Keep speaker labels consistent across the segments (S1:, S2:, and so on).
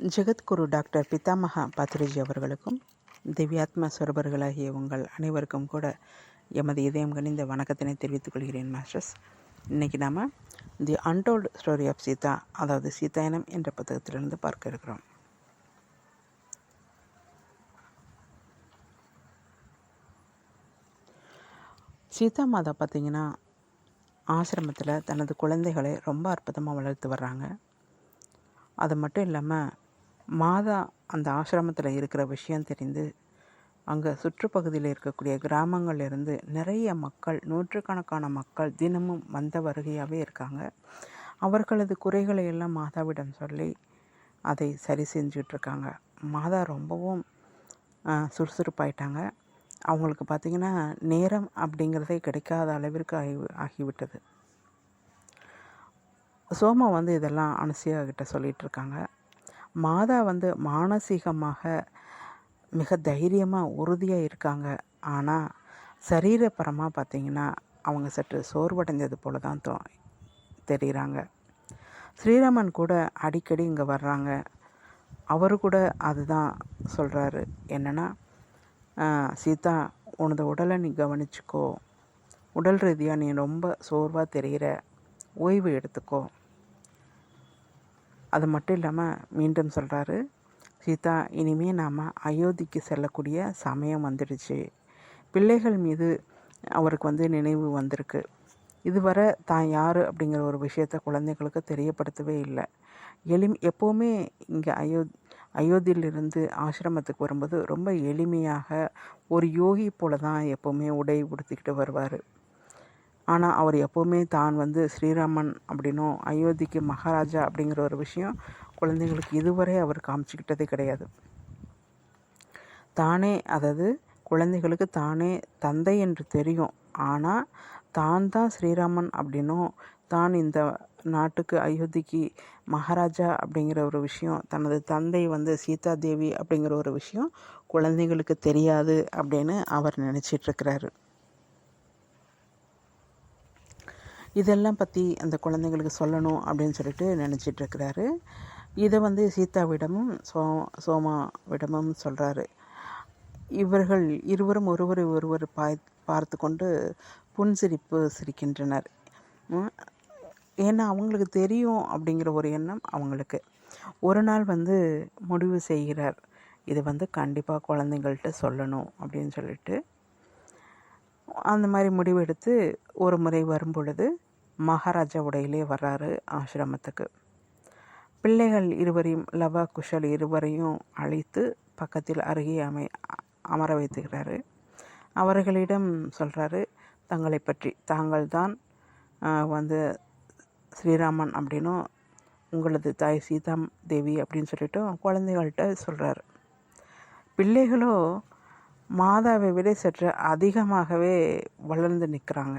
S1: Jagadguru doctor Pitamaha Patriji அவர்களுக்கும் திவ்யாத்மா சொரபர்களாகிய உங்கள் அனைவருக்கும் கூட எமது இதயம் கனிந்த வணக்கத்தினை தெரிவித்துக் கொள்கிறேன் மாஸ்டர்ஸ். இன்றைக்கி நாம் the untold story of Sita, அதாவது சீதாயனம் என்ற புத்தகத்திலிருந்து பார்க்க இருக்கிறோம். சீதா மாதா பார்த்திங்கன்னா ஆசிரமத்தில் தனது குழந்தைகளை ரொம்ப அற்புதமாக வளர்த்து வர்றாங்க. அது மட்டும் இல்லாமல் மாதா அந்த ஆசிரமத்தில் இருக்கிற விஷயம் தெரிந்து அங்கே சுற்றுப்பகுதியில் இருக்கக்கூடிய கிராமங்கள்லேருந்து நிறைய மக்கள், நூற்றுக்கணக்கான மக்கள் தினமும் வந்த வருகையாகவே இருக்காங்க. அவர்களது குறைகளை எல்லாம் மாதாவிடம் சொல்லி அதை சரி செஞ்சிட்ருக்காங்க. மாதா ரொம்பவும் சுறுசுறுப்பாயிட்டாங்க. அவங்களுக்கு பார்த்திங்கன்னா நேரம் அப்படிங்கிறதே கிடைக்காத அளவிற்கு ஆகிவிட்டது. சோமா இதெல்லாம் அனுசியா கிட்ட சொல்லிகிட்ருக்காங்க. மாதா மானசீகமாக மிக தைரியமாக உறுதியாக இருக்காங்க. ஆனால் சரீரப்பரமாக பார்த்திங்கன்னா அவங்க சற்று சோர்வடைந்தது போல தான் தெரிகிறாங்க. ஸ்ரீராமன் கூட அடிக்கடி இங்கே வர்றாங்க. அவரு கூட அதுதான் சொல்கிறாரு. என்னென்னா, சீதா, உனது உடலை நீ கவனிச்சுக்கோ, உடல் ரீதியாக நீ ரொம்ப சோர்வாக தெரிகிற, ஓய்வு எடுத்துக்கோ. அது மட்டும் இல்லாமல் மீண்டும் சொல்கிறாரு, சீதா, இனிமேல் நாம் அயோத்திக்கு செல்லக்கூடிய சமயம் வந்துடுச்சு. பிள்ளைகள் மீது அவருக்கு நினைவு வந்திருக்கு. இதுவரை தான் யார் அப்படிங்கிற ஒரு விஷயத்தை குழந்தைகளுக்கு தெரியப்படுத்தவே இல்லை. எப்போவுமே இங்கே அயோத்தியிலிருந்து ஆசிரமத்துக்கு வரும்போது ரொம்ப எளிமையாக ஒரு யோகி போல தான் எப்போவுமே உடை உடுத்திக்கிட்டு வருவார். ஆனால் அவர் எப்போவுமே தான் ஸ்ரீராமன் அப்படின்னும் அயோத்திக்கு மகாராஜா அப்படிங்கிற ஒரு விஷயம் குழந்தைங்களுக்கு இதுவரை அவர் காமிச்சிக்கிட்டதே கிடையாது. தானே, அதாவது குழந்தைகளுக்கு தானே தந்தை என்று தெரியும். ஆனால் தான் தான் ஸ்ரீராமன் அப்படின்னும், தான் இந்த நாட்டுக்கு அயோத்திக்கு மகாராஜா அப்படிங்கிற ஒரு விஷயம், தனது தந்தை சீதா தேவி அப்படிங்கிற ஒரு விஷயம் குழந்தைங்களுக்கு தெரியாது அப்படின்னு அவர் நினச்சிட்ருக்கிறாரு. இதெல்லாம் பற்றி அந்த குழந்தைங்களுக்கு சொல்லணும் அப்படின்னு சொல்லிட்டு நினச்சிட்ருக்கிறாரு. இதை சீதாவிடமும் சோமாவிடமும் சொல்கிறாரு. இவர்கள் இருவரும் ஒருவர் பார்த்து கொண்டு புன்சிரிப்பு சிரிக்கின்றனர். ஏன்னா அவங்களுக்கு தெரியும் அப்படிங்கிற ஒரு எண்ணம் அவங்களுக்கு. ஒரு நாள் முடிவு செய்கிறார், இது கண்டிப்பாக குழந்தைங்கள்ட்ட சொல்லணும் அப்படின்னு சொல்லிட்டு. அந்த மாதிரி முடிவெடுத்து ஒரு முறை வரும்பொழுது மகாராஜா உடையிலே வர்றாரு ஆசிரமத்துக்கு. பிள்ளைகள் இருவரையும், லவா குஷல் இருவரையும் அழைத்து பக்கத்தில் அருகே அமர வைத்துக்கிறாரு. அவர்களிடம் சொல்கிறாரு, தங்களை பற்றி, தாங்கள் தான் ஸ்ரீராமன் அப்படின்னும் உங்களது தாய் சீதா தேவி அப்படின்னு சொல்லிட்டு குழந்தைகள்கிட்ட சொல்கிறாரு. பிள்ளைகளோ மாதாவை விட சற்று அதிகமாகவே வளர்ந்து நிற்கிறாங்க.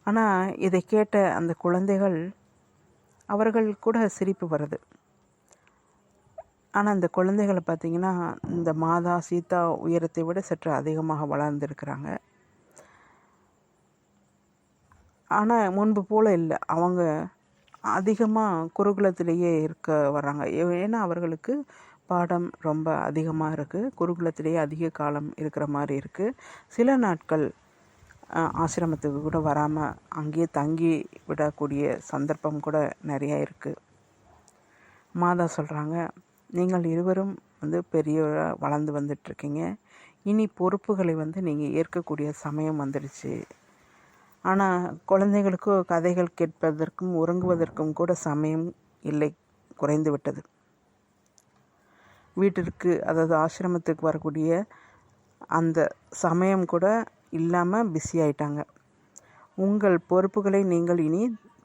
S1: ஆனால் இதை கேட்ட அந்த குழந்தைகள், அவர்கள் கூட சிரிப்பு வருது. ஆனால் அந்த குழந்தைகளை பார்த்திங்கன்னா இந்த மாதா சீதா உயரத்தை விட சற்று அதிகமாக வளர்ந்துருக்கிறாங்க. ஆனால் முன்பு போல் இல்லை, அவங்க அதிகமாக குருகுலத்திலேயே இருக்க வர்றாங்க. ஏன்னா அவர்களுக்கு பாடம் ரொம்ப அதிகமாக இருக்குது. குருகுலத்திலேயே அதிக காலம் இருக்கிற மாதிரி இருக்குது. சில நாட்கள் ஆசிரமத்துக்கு கூட வராமல் அங்கேயே தங்கி விடக்கூடிய சந்தர்ப்பம் கூட நிறையா இருக்குது. மாதா சொல்கிறாங்க, நீங்கள் இருவரும் பெரியவராக வளர்ந்து வந்துட்டுருக்கீங்க. இனி பொறுப்புகளை நீங்கள் ஏற்கக்கூடிய சமயம் வந்துடுச்சு. ஆனால் குழந்தைகளுக்கோ கதைகள் கேட்பதற்கும் உறங்குவதற்கும் கூட சமயம் இல்லை, குறைந்து விட்டது. வீட்டிற்கு, அதாவது ஆசிரமத்துக்கு வரக்கூடிய அந்த சமயம் கூட இல்லாமல் பிஸி ஆயிட்டாங்க. உங்கள் பொறுப்புகளை நீங்கள் இனி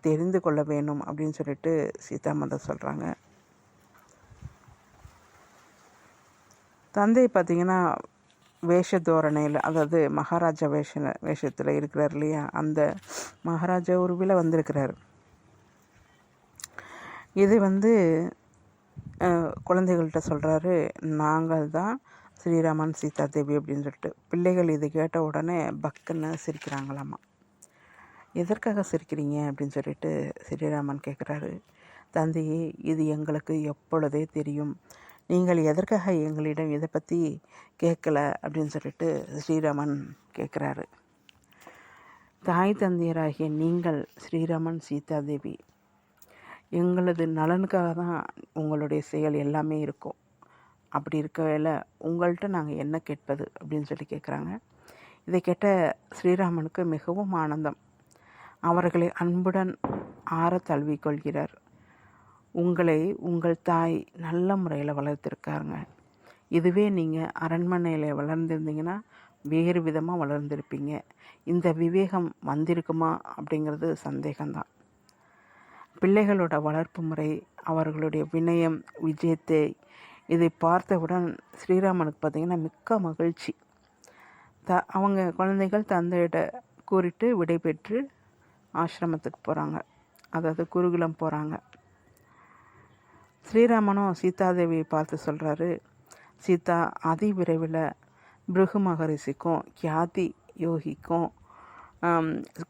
S1: தெரிந்து கொள்ள வேணும் அப்படின்னு சொல்லிட்டு சீதா மாதா சொல்கிறாங்க. தந்தை பார்த்திங்கன்னா வேஷ தோரணையில், அதாவது மகாராஜா வேஷத்தில் இருக்கிறார் இல்லையா, அந்த மகாராஜா உருவில் வந்திருக்கிறார். இது குழந்தைகள்கிட்ட சொல்கிறாரு, நாங்கள் தான் ஸ்ரீராமன் சீதா தேவி அப்படின்னு சொல்லிட்டு. பிள்ளைகள் இது கேட்ட உடனே பக்குன்னு சிரிக்கிறாங்களாம்மா. எதற்காக சிரிக்கிறீங்க அப்படின்னு சொல்லிட்டு ஸ்ரீராமன் கேட்குறாரு. தந்தையே, இது எங்களுக்கு எப்பொழுதே தெரியும். நீங்கள் எதற்காக எங்களிடம் இதை பற்றி கேட்கல அப்படின்னு சொல்லிட்டு ஸ்ரீராமன் கேட்குறாரு. தாய் தந்தையராகிய நீங்கள், ஸ்ரீராமன் சீதாதேவி, எங்களது நலனுக்காக தான் உங்களுடைய செயல் எல்லாமே இருக்கும். அப்படி இருக்கவேளை உங்கள்கிட்ட நாங்கள் என்ன கேட்பது அப்படின்னு சொல்லி கேட்குறாங்க. இதை கேட்ட ஸ்ரீராமனுக்கு மிகவும் ஆனந்தம். அவர்களை அன்புடன் ஆற தழுவிக்கொள்கிறார். உங்களை உங்கள் தாய் நல்ல முறையில் வளர்த்துருக்காங்க. இதுவே நீங்கள் அரண்மனையில் வளர்ந்துருந்தீங்கன்னா வேறு விதமாக வளர்ந்துருப்பீங்க. இந்த விவேகம் வந்திருக்குமா அப்படிங்கிறது சந்தேகம்தான். பிள்ளைகளோட வளர்ப்பு முறை, அவர்களுடைய வினயம், விஜயத்தை இதை பார்த்தவுடன் ஸ்ரீராமனுக்கு பார்த்திங்கன்னா மிக்க மகிழ்ச்சி. அவங்க குழந்தைகள் தந்தையிட கூறிட்டு விடை பெற்று ஆசிரமத்துக்கு போகிறாங்க, அதாவது குருகுலம் போகிறாங்க. ஸ்ரீராமனும் சீதாதேவியை பார்த்து சொல்கிறாரு, சீதா, அதி விரைவில் பிருகு மகரிஷிக்கும் கியாதி யோகிக்கும்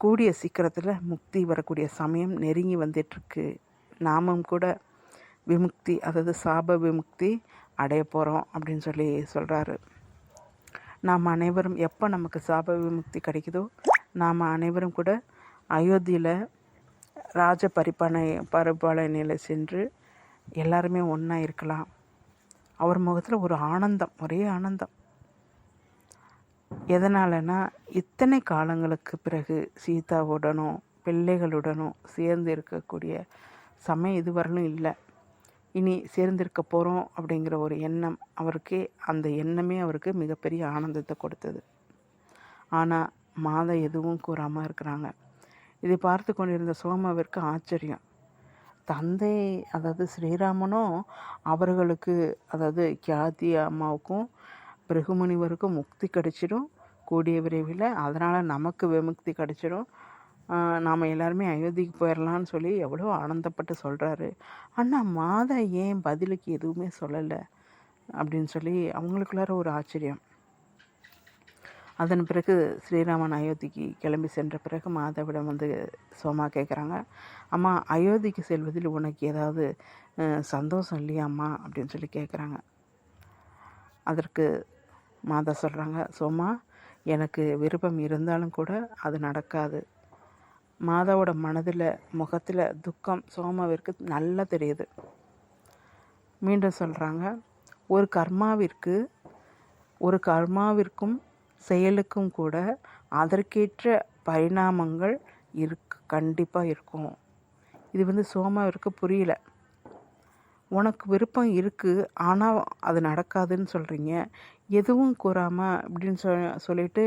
S1: கூடிய சீக்கிரத்தில் முக்தி வரக்கூடிய சமயம் நெருங்கி வந்துட்டுருக்கு. நாமும் கூட விமுக்தி, அதாவது சாப விமுக்தி அடைய போகிறோம் அப்படின்னு சொல்லி சொல்கிறாரு. நாம் அனைவரும் எப்போ நமக்கு சாப விமுக்தி கிடைக்குதோ நாம் அனைவரும் கூட அயோத்தியில் ராஜ பரிபாலனையில் சென்று எல்லாருமே ஒன்றா இருக்கலாம். அவர் முகத்தில் ஒரு ஆனந்தம், ஒரே ஆனந்தம். எதனாலனா, இத்தனை காலங்களுக்கு பிறகு சீதாவுடனும் பிள்ளைகளுடனும் சேர்ந்து இருக்கக்கூடிய சமயம் இதுவரையிலும் இல்லை. இனி சேர்ந்திருக்க போகிறோம் அப்படிங்கிற ஒரு எண்ணம் அவருக்கே, அந்த எண்ணமே அவருக்கு மிகப்பெரிய ஆனந்தத்தை கொடுத்தது. ஆனால் மாதா எதுவும் கூறாமல் இருக்கிறாங்க. இதை பார்த்து கொண்டிருந்த சோமாவிற்கு ஆச்சரியம். தந்தை, அதாவது ஸ்ரீராமனும் அவர்களுக்கு, அதாவது கியாதி அம்மாவுக்கும் பிருகுமுனிவருக்கும் முக்தி கிடைச்சிடும் கூடிய விரைவில், அதனால் நமக்கு விமுக்தி கிடைச்சிடும், நாம் எல்லாருமே அயோத்திக்கு போயிடலான்னு சொல்லி எவ்வளோ ஆனந்தப்பட்டு சொல்கிறாரு. ஆனால் மாதா ஏன் பதிலுக்கு எதுவுமே சொல்லலை அப்படின்னு சொல்லி அவங்களுக்குள்ளார ஒரு ஆச்சரியம். அதன் பிறகு ஸ்ரீராமன் அயோத்திக்கு கிளம்பி சென்ற பிறகு மாதாவிடம் வந்து சோமா கேட்குறாங்க, அம்மா, அயோத்திக்கு செல்வதில் உனக்கு ஏதாவது சந்தோஷம் இல்லையாம்மா அப்படின்னு சொல்லி கேட்குறாங்க. அதற்கு மாதா சொல்கிறாங்க, சோமா, எனக்கு விருப்பம் இருந்தாலும் கூட அது நடக்காது. மாதாவோட மனதில், முகத்தில் துக்கம் சோமாவிற்கு நல்லா தெரியுது. மீண்டும் சொல்கிறாங்க, ஒரு கர்மாவிற்கும் செயலுக்கும் கூட அதற்கேற்ற பரிணாமங்கள் கண்டிப்பாக இருக்கும். இது வந்து சோமாவிற்கு புரியல. உனக்கு விருப்பம் இருக்குது, ஆனால் அது நடக்காதுன்னு சொல்கிறீங்க, எதுவும் கூறாமல் அப்படின்னு சொல்லிட்டு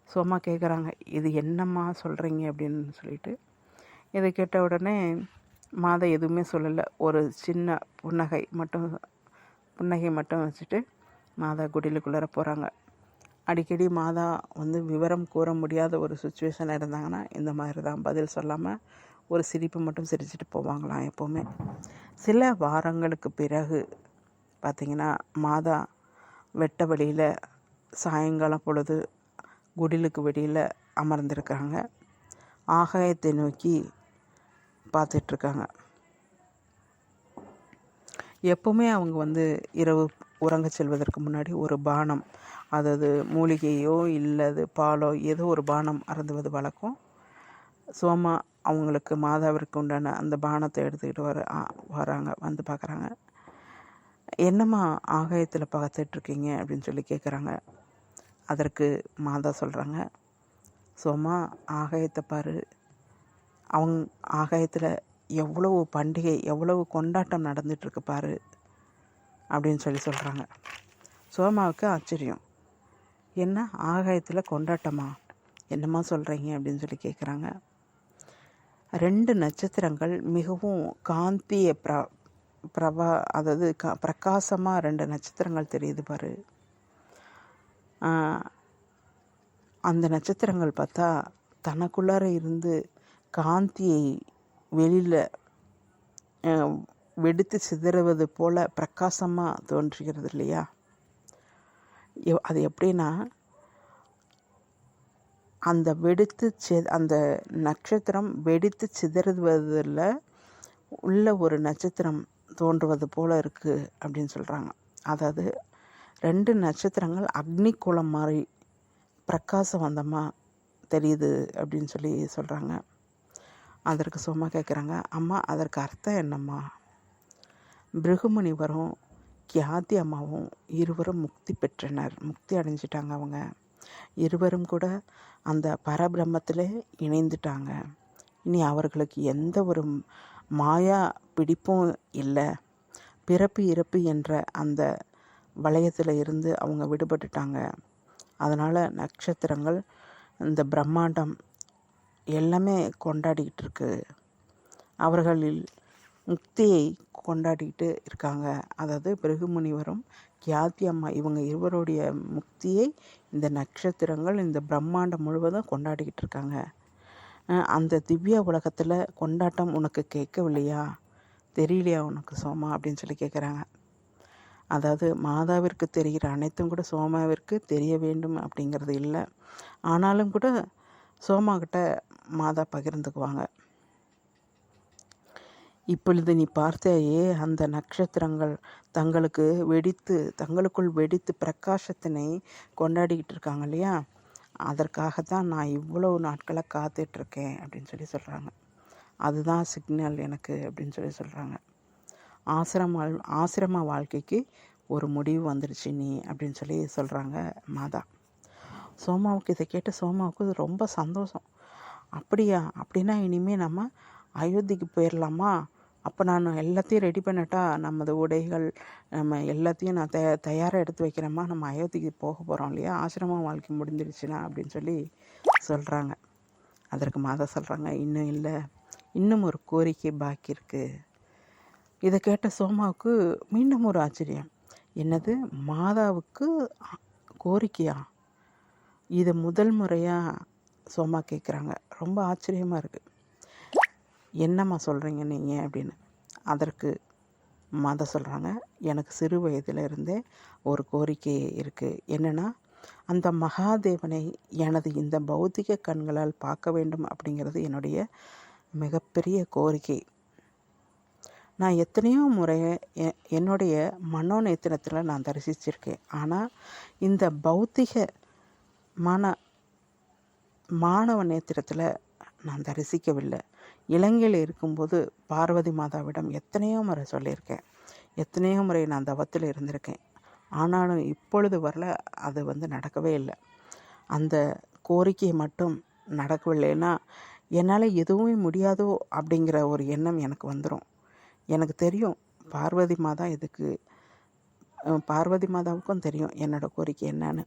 S1: சோமா கேட்குறாங்க, இது என்னம்மா சொல்கிறீங்க அப்படின்னு சொல்லிட்டு. இதை கேட்ட உடனே மாதா எதுவுமே சொல்லலை. ஒரு சின்ன புன்னகை மட்டும் வச்சுட்டு மாதா குடிலுக்குள்ளார போகிறாங்க. அடிக்கடி மாதா வந்து விவரம் கூற முடியாத ஒரு சுச்சுவேஷன் இருந்தாங்கன்னா இந்த மாதிரி தான், பதில் சொல்லாமல் ஒரு சிரிப்பு மட்டும் சிரிச்சிட்டு போவாங்களாம் எப்போவுமே. சில வாரங்களுக்கு பிறகு பார்த்திங்கன்னா மாதா வெட்ட வெளியில் சாயங்காலம் பொழுது குடிலுக்கு வெளியில் அமர்ந்திருக்காங்க. ஆகாயத்தை நோக்கி பார்த்துட்ருக்காங்க. எப்போவுமே அவங்க வந்து இரவு உறங்க செல்வதற்கு முன்னாடி ஒரு பானம், அதாவது மூலிகையோ இல்லது பாலோ ஏதோ ஒரு பானம் அருந்துவது வழக்கம். சோமா அவங்களுக்கு மாதாவிற்கு உண்டான அந்த பானத்தை எடுத்துக்கிட்டு வராங்க. வந்து பார்க்குறாங்க. என்னம்மா ஆகாயத்தில் பார்த்துட்ருக்கீங்க அப்படின்னு சொல்லி கேட்குறாங்க. அதற்கு மாதா சொல்கிறாங்க, சோமா, ஆகாயத்தை பாரு, ஆகாயத்தில் எவ்வளவு பண்டிகை, எவ்வளவு கொண்டாட்டம் நடந்துகிட்ருக்கு பாரு அப்படின்னு சொல்லி சொல்கிறாங்க. சோமாவுக்கு ஆச்சரியம். என்ன, ஆகாயத்தில் கொண்டாட்டமா, என்னம்மா சொல்கிறீங்க அப்படின்னு சொல்லி கேட்குறாங்க. 2 நட்சத்திரங்கள் மிகவும் காந்திய அதாவது பிரகாசமாக 2 நட்சத்திரங்கள் தெரியுது பாரு. அந்த நட்சத்திரங்கள் பார்த்தா தனக்குள்ளார இருந்து காந்தியை வெளியில் வெடித்து சிதறுவது போல் பிரகாசமாக தோன்றுகிறது இல்லையா? அது எப்படின்னா, அந்த நட்சத்திரம் வெடித்து சிதறுவதில் உள்ள ஒரு நட்சத்திரம் தோன்றுவது போல் இருக்குது அப்படின்னு சொல்கிறாங்க. அதாவது 2 நட்சத்திரங்கள் அக்னி குளம் மாதிரி பிரகாசவந்தமாக தெரியுது அப்படின்னு சொல்லி சொல்கிறாங்க. அதற்கு சோமா கேட்குறாங்க, அம்மா அதற்கு அர்த்தம் என்னம்மா? பிருகுமுனிவரும் கியாதி அம்மாவும் இருவரும் முக்தி பெற்றனர், முக்தி அடைஞ்சிட்டாங்க. அவங்க இருவரும் கூட அந்த பரபிரம்மத்தில் இணைந்துட்டாங்க. இனி அவர்களுக்கு எந்த ஒரு மாயா பிடிப்பும் இல்லை. பிறப்பு இறப்பு என்ற அந்த வளையத்தில் இருந்து அவங்க விடுபட்டுட்டாங்க. அதனால் நட்சத்திரங்கள், இந்த பிரம்மாண்டம் எல்லாமே கொண்டாடிக்கிட்டு இருக்கு. அவர்களில் முக்தியை கொண்டாடிக்கிட்டு இருக்காங்க. அதாவது பிருகுமுனிவரும் கியாதி அம்மா இவங்க இருவருடைய முக்தியை இந்த நட்சத்திரங்கள், இந்த பிரம்மாண்டம் முழுவதும் கொண்டாடிக்கிட்டு இருக்காங்க. அந்த திவ்ய உலகத்தில் கொண்டாட்டம் உனக்கு கேட்கவில்லையா, தெரியலையா உனக்கு சோமா அப்படின்னு சொல்லி கேட்குறாங்க. அதாவது மாதாவிற்கு தெரிகிற அனைத்தும் கூட சோமாவிற்கு தெரிய வேண்டும் அப்படிங்கிறது இல்லை. ஆனாலும் கூட சோமாக்கிட்ட மாதா பகிர்ந்துக்குவாங்க. இப்பொழுது நீ பார்த்தாயே அந்த நட்சத்திரங்கள் தங்களுக்குள் வெடித்து பிரகாசத்தினை கொண்டாடிக்கிட்டு இருக்காங்க இல்லையா, அதற்காகத்தான் நான் இவ்வளவு நாட்களாக காத்துட்ருக்கேன் அப்படின்னு சொல்லி சொல்கிறாங்க. அதுதான் சிக்னல் எனக்கு அப்படின்னு சொல்லி சொல்கிறாங்க. ஆசிரம வாழ்க்கைக்கு ஒரு முடிவு வந்துடுச்சு நீ அப்படின்னு சொல்லி சொல்கிறாங்க மாதா. சோமாவுக்கு இதை கேட்டு சோமாவுக்கு ரொம்ப சந்தோஷம். அப்படியா, அப்படின்னா இனிமேல் நம்ம அயோத்திக்கு போயிடலாமா? அப்போ நான் எல்லாத்தையும் ரெடி பண்ணட்டா, நமது உடைகள் நம்ம எல்லாத்தையும் நான் தயாராக எடுத்து வைக்கிறேம்மா, நம்ம அயோத்திக்கு போக போகிறோம் இல்லையா, ஆசிரம வாழ்க்கை முடிஞ்சிடுச்சுன்னா அப்படின்னு சொல்லி சொல்கிறாங்க. அதற்கு மாதா சொல்கிறாங்க, இன்னும் இல்லை, இன்னும் ஒரு கோரிக்கை பாக்கி இருக்குது. இதை கேட்ட சோமாவுக்கு மீண்டும் ஒரு ஆச்சரியம். என்னது, மாதாவுக்கு கோரிக்கையா? இதை முதல் முறையாக சோமா கேட்குறாங்க. ரொம்ப ஆச்சரியமாக இருக்குது. என்னம்மா சொல்கிறீங்க நீங்கள் அப்படின்னு. அதற்கு மாதா சொல்கிறாங்க, எனக்கு சிறு வயதில் இருந்தே ஒரு கோரிக்கை இருக்குது. என்னென்னா, அந்த மகாதேவனை எனது இந்த பௌத்திக கண்களால் பார்க்க வேண்டும் அப்படிங்கிறது என்னுடைய மிகப்பெரிய கோரிக்கை. நான் எத்தனையோ முறை என்னுடைய மனோநேத்திரத்தில் நான் தரிசிச்சிருக்கேன். ஆனால் இந்த பௌத்திக மாணவ நேத்திரத்தில் நான் தரிசிக்கவில்லை. இலங்கையில் இருக்கும்போது பார்வதி மாதாவிடம் எத்தனையோ முறை சொல்லியிருக்கேன், எத்தனையோ முறை நான் தவத்தில் இருந்திருக்கேன். ஆனாலும் இப்பொழுது வரல, அது நடக்கவே இல்லை. அந்த கோரிக்கை மட்டும் நடக்கவில்லைன்னா என்னால் எதுவுமே முடியாதோ அப்படிங்கிற ஒரு எண்ணம் எனக்கு வந்துடும். எனக்கு தெரியும் பார்வதி மாதாவுக்கும் தெரியும் என்னோடய கோரிக்கை என்னன்னு.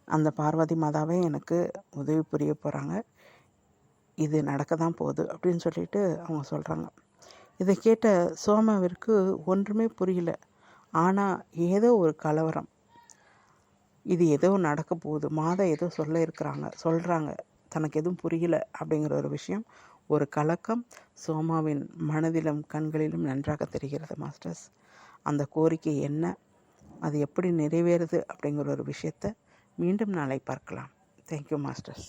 S1: அந்த பார்வதி மாதாவே எனக்கு உதவி புரிய போகிறாங்க, இது நடக்க தான் போகுது அப்படின்னு சொல்லிட்டு அவங்க சொல்கிறாங்க. இதை கேட்ட சோமாவிற்கு ஒன்றுமே புரியல. ஆனால் ஏதோ ஒரு கலவரம், இது ஏதோ நடக்க போகுது, மாதா ஏதோ சொல்கிறாங்க, தனக்கு எதுவும் புரியல அப்படிங்கிற ஒரு விஷயம், ஒரு கலக்கம் சோமாவின் மனதிலும் கண்களிலும் நன்றாக தெரிகிறது மாஸ்டர்ஸ். அந்த கோரிக்கை என்ன, அது எப்படி நிறைவேறுது அப்படிங்கிற ஒரு விஷயத்தை மீண்டும் நாளை பார்க்கலாம். Thank you masters.